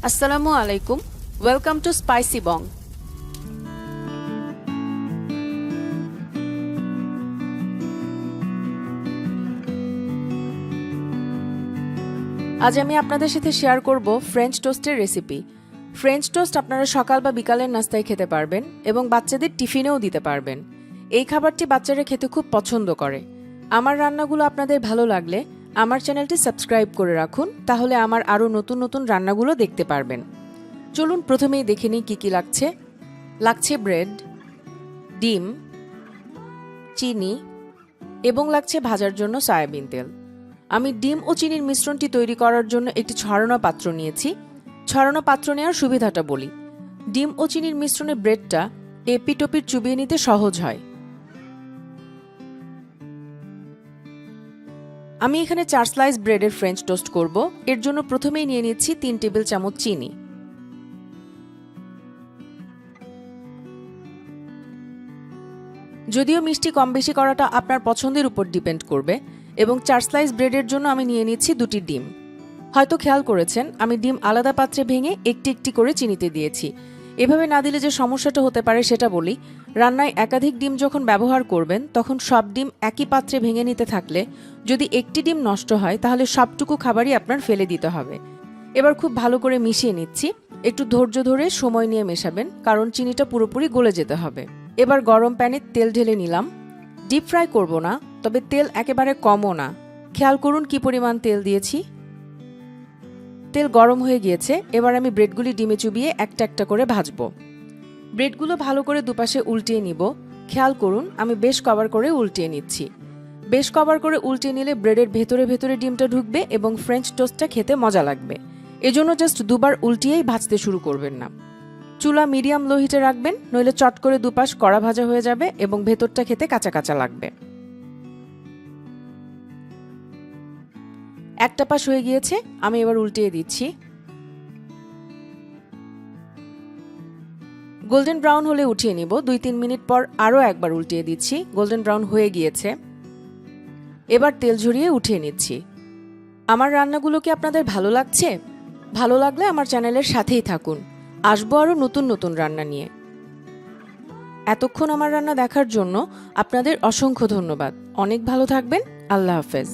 আসসালামু আলাইকুম, welcome to spicy বং। আজ আমি আপনাদের সাথে শেয়ার করব ফ্রেঞ্চ টোস্টের রেসিপি। ফ্রেঞ্চ টোস্ট আপনারা সকাল বা বিকালের নাস্তায় খেতে পারবেন এবং বাচ্চাদের টিফিনেও দিতে পারবেন। এই খাবারটি বাচ্চারা খেতে খুব পছন্দ করে। আমার রান্নাগুলো আপনাদের ভালো লাগলে আমার চ্যানেলটি সাবস্ক্রাইব করে রাখুন, তাহলে আমার আরও নতুন নতুন রান্নাগুলো দেখতে পারবেন। চলুন প্রথমেই দেখে নিই কী কী লাগছে ব্রেড, ডিম, চিনি এবং লাগছে ভাজার জন্য সয়াবিন তেল। আমি ডিম ও চিনির মিশ্রণটি তৈরি করার জন্য একটি ছড়ানো পাত্র নিয়েছি। ছড়ানো পাত্র নেওয়ার সুবিধাটা বলি। ডিম ও চিনির মিশ্রণে ব্রেডটা এপিটোপিট চুবিয়ে নিতে সহজ হয়। আমি এখানে 4 স্লাইস ব্রেডের ফ্রেঞ্চ টোস্ট করব। এর জন্য প্রথমেই নিয়ে নিচ্ছি 3 টেবিল চামচ চিনি। যদিও মিষ্টি কম বেশি করাটা আপনার পছন্দের উপর ডিপেন্ড করবে। এবং 4 স্লাইস ব্রেডের জন্য আমি নিয়ে নিচ্ছি 2টি ডিম। হয়তো খেয়াল করেছেন আমি ডিম আলাদা পাত্রে ভেঙে একটি একটি করে চিনিতে দিয়েছি। এভাবে না দিলে যে সমস্যাটা হতে পারে সেটা বলি। রান্নায় একাধিক ডিম যখন ব্যবহার করবেন তখন সব ডিম একই পাত্রে ভেঙে নিতে থাকলে যদি একটি ডিম নষ্ট হয় তাহলে সবটুকু খাবারই আপনার ফেলে দিতে হবে। এবার খুব ভালো করে মিশিয়ে নিচ্ছি। একটু ধৈর্য ধরে সময় নিয়ে মেশাবেন, কারণ চিনিটা পুরোপুরি গলে যেতে হবে। এবার গরম প্যানে তেল ঢেলে নিলাম। ডিপ ফ্রাই করব না, তবে তেল একেবারে কমও না। খেয়াল করুন কি পরিমাণ তেল দিয়েছি। তেল গরম হয়ে গিয়েছে। এবার আমি ব্রেডগুলি ডিমে চুবিয়ে একটা একটা করে ভাজব। ব্রেডগুলো ভালো করে দুপাশে উল্টিয়ে নিব। খেয়াল করুন আমি বেশ কভার করে উল্টিয়ে নিচ্ছি। বেশ কভার করে উল্টিয়ে নিলে ব্রেডের ভেতরে ভেতরে ডিমটা ঢুকবে এবং ফ্রেঞ্চ টোস্টটা খেতে মজা লাগবে। এজন্য জাস্ট দুবার উল্টিয়েই ভাজতে শুরু করবেন না। চুলা মিডিয়াম লো হিটে রাখবেন, নইলে চট করে দুপাশ কড়া ভাজা হয়ে যাবে এবং ভেতরটা খেতে কাঁচা কাঁচা লাগবে। একটা পাশ হয়ে গিয়েছে, আমি এবার উল্টিয়ে দিচ্ছি। গোল্ডেন ব্রাউন হলে উঠিয়ে নিব। 2-3 মিনিট পর আরও একবার উল্টিয়ে দিচ্ছি। গোল্ডেন ব্রাউন হয়ে গিয়েছে। এবার তেল ঝরিয়ে উঠিয়ে নিচ্ছি। আমার রান্নাগুলো কি আপনাদের ভালো লাগছে? ভালো লাগলে আমার চ্যানেলের সাথেই থাকুন। আসবো আরও নতুন নতুন রান্না নিয়ে। এতক্ষণ আমার রান্না দেখার জন্য আপনাদের অসংখ্য ধন্যবাদ। অনেক ভালো থাকবেন। আল্লাহ হাফেজ।